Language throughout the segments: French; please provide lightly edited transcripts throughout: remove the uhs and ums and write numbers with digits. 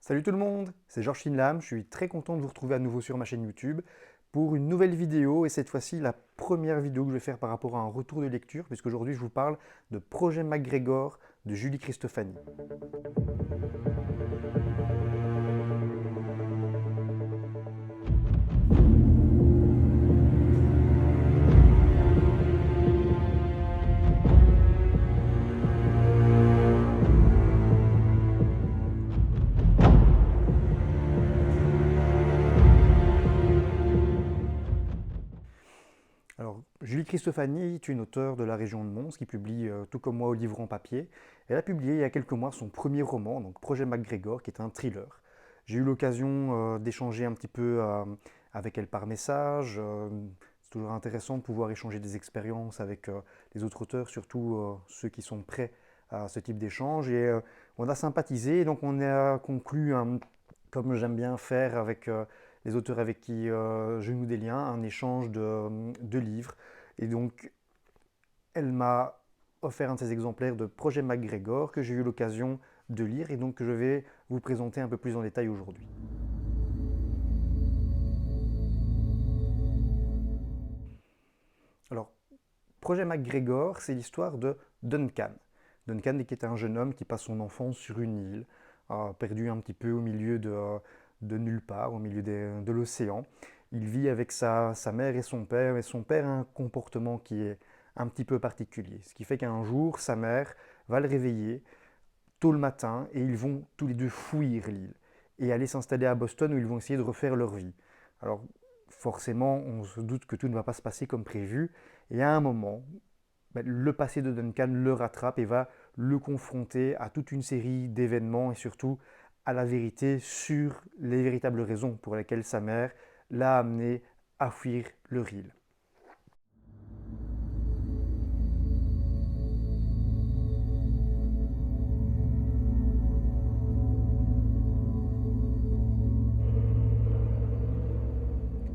Salut tout le monde, c'est Georges Finlam, je suis très content de vous retrouver à nouveau sur ma chaîne YouTube pour une nouvelle vidéo et cette fois-ci la première vidéo que je vais faire par rapport à un retour de lecture puisqu'aujourd'hui je vous parle de Projet MacGregor de Julie Cristofani. Alors, Julie Cristofani est une auteure de la région de Mons qui publie, tout comme moi, au livre en papier. Elle a publié il y a quelques mois son premier roman, donc Projet MacGregor, qui est un thriller. J'ai eu l'occasion d'échanger un petit peu avec elle par message. C'est toujours intéressant de pouvoir échanger des expériences avec les autres auteurs, surtout ceux qui sont prêts à ce type d'échange. Et on a sympathisé, et donc on a conclu, comme j'aime bien faire avec les auteurs avec qui je noue des liens, un échange de livres. Et donc, elle m'a offert un de ces exemplaires de Projet MacGregor que j'ai eu l'occasion de lire et donc que je vais vous présenter un peu plus en détail aujourd'hui. Alors, Projet MacGregor, c'est l'histoire de Duncan. Duncan qui est un jeune homme qui passe son enfance sur une île, perdu un petit peu au milieu de nulle part, au milieu de l'océan. Il vit avec sa mère et son père a un comportement qui est un petit peu particulier. Ce qui fait qu'un jour, sa mère va le réveiller tôt le matin et ils vont tous les deux fuir l'île et aller s'installer à Boston où ils vont essayer de refaire leur vie. Alors forcément, on se doute que tout ne va pas se passer comme prévu et à un moment, le passé de Duncan le rattrape et va le confronter à toute une série d'événements et surtout à la vérité sur les véritables raisons pour lesquelles sa mère l'a amené à fuir leur île.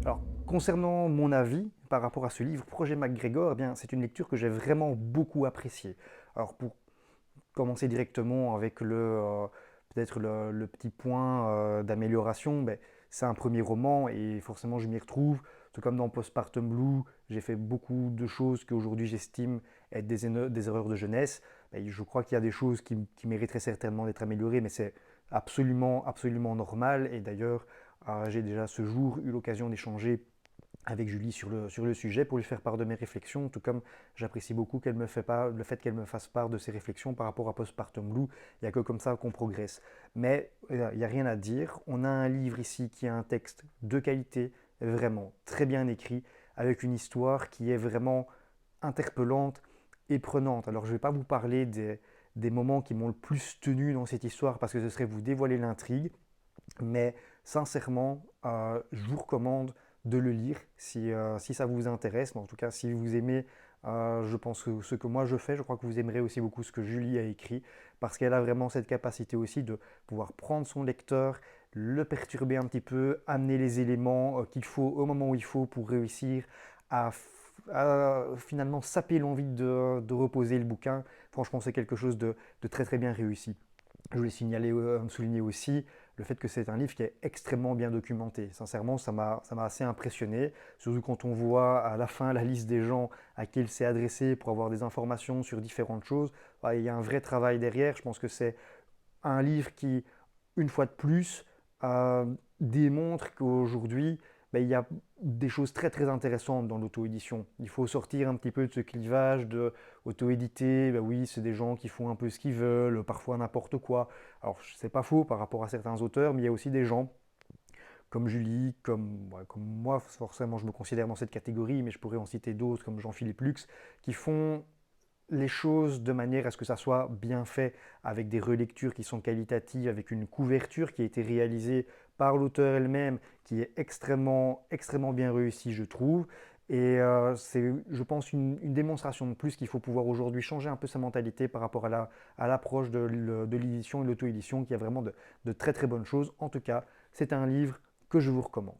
Alors, concernant mon avis par rapport à ce livre, Projet MacGregor, eh bien, c'est une lecture que j'ai vraiment beaucoup appréciée. Alors, pour commencer directement avec peut-être le petit point d'amélioration, ben, c'est un premier roman et forcément je m'y retrouve. Tout comme dans Postpartum Blue, j'ai fait beaucoup de choses qu'aujourd'hui j'estime être des erreurs de jeunesse. Ben, je crois qu'il y a des choses qui mériteraient certainement d'être améliorées, mais c'est absolument, absolument normal. Et d'ailleurs, j'ai déjà ce jour eu l'occasion d'échanger avec Julie sur le sujet pour lui faire part de mes réflexions, tout comme j'apprécie beaucoup le fait qu'elle me fasse part de ses réflexions par rapport à Postpartum Blue. Il n'y a que comme ça qu'on progresse. Mais il n'y a rien à dire. On a un livre ici qui a un texte de qualité, vraiment très bien écrit, avec une histoire qui est vraiment interpellante et prenante. Alors je ne vais pas vous parler des moments qui m'ont le plus tenu dans cette histoire parce que ce serait vous dévoiler l'intrigue. Mais sincèrement, je vous recommande de le lire si ça vous intéresse. Mais en tout cas, si vous aimez, je pense que ce que moi je fais, je crois que vous aimerez aussi beaucoup ce que Julie a écrit, parce qu'elle a vraiment cette capacité aussi de pouvoir prendre son lecteur, le perturber un petit peu, amener les éléments qu'il faut au moment où il faut pour réussir à finalement saper l'envie de reposer le bouquin. Franchement, c'est quelque chose de très très bien réussi. Je voulais souligner aussi le fait que c'est un livre qui est extrêmement bien documenté. Sincèrement, ça m'a assez impressionné, surtout quand on voit à la fin la liste des gens à qui il s'est adressé pour avoir des informations sur différentes choses. Il y a un vrai travail derrière. Je pense que c'est un livre qui, une fois de plus, euh, démontre qu'aujourd'hui, il y a des choses très très intéressantes dans l'auto-édition. Il faut sortir un petit peu de ce clivage de auto-éditer, oui, c'est des gens qui font un peu ce qu'ils veulent, parfois n'importe quoi. Alors, c'est pas faux par rapport à certains auteurs, mais il y a aussi des gens comme Julie, comme moi, forcément je me considère dans cette catégorie, mais je pourrais en citer d'autres comme Jean-Philippe Lux, qui font les choses de manière à ce que ça soit bien fait, avec des relectures qui sont qualitatives, avec une couverture qui a été réalisée par l'auteur elle-même, qui est extrêmement, extrêmement bien réussie, je trouve. Et c'est, je pense, une démonstration de plus qu'il faut pouvoir aujourd'hui changer un peu sa mentalité par rapport à l'approche de l'édition et de l'auto-édition, qui a vraiment de très très bonnes choses. En tout cas, c'est un livre que je vous recommande.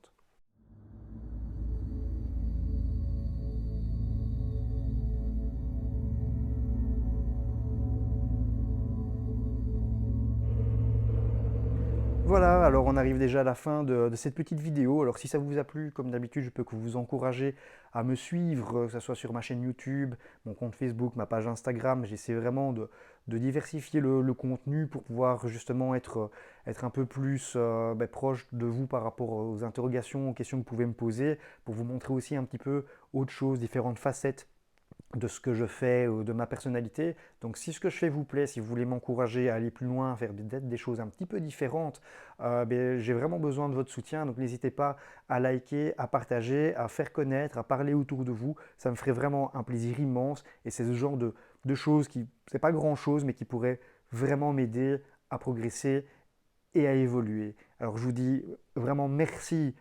Voilà, alors on arrive déjà à la fin de cette petite vidéo. Alors si ça vous a plu, comme d'habitude, je peux que vous encourager à me suivre, que ce soit sur ma chaîne YouTube, mon compte Facebook, ma page Instagram. J'essaie vraiment de diversifier le contenu pour pouvoir justement être un peu plus proche de vous par rapport aux interrogations, aux questions que vous pouvez me poser, pour vous montrer aussi un petit peu autre chose, différentes facettes de ce que je fais ou de ma personnalité. Donc si ce que je fais vous plaît, si vous voulez m'encourager à aller plus loin, faire des choses un petit peu différentes, j'ai vraiment besoin de votre soutien. Donc n'hésitez pas à liker, à partager, à faire connaître, à parler autour de vous. Ça me ferait vraiment un plaisir immense. Et c'est ce genre de choses qui, c'est pas grand chose, mais qui pourrait vraiment m'aider à progresser et à évoluer. Alors je vous dis vraiment merci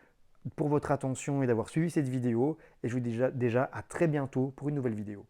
pour votre attention et d'avoir suivi cette vidéo. Et je vous dis déjà à très bientôt pour une nouvelle vidéo.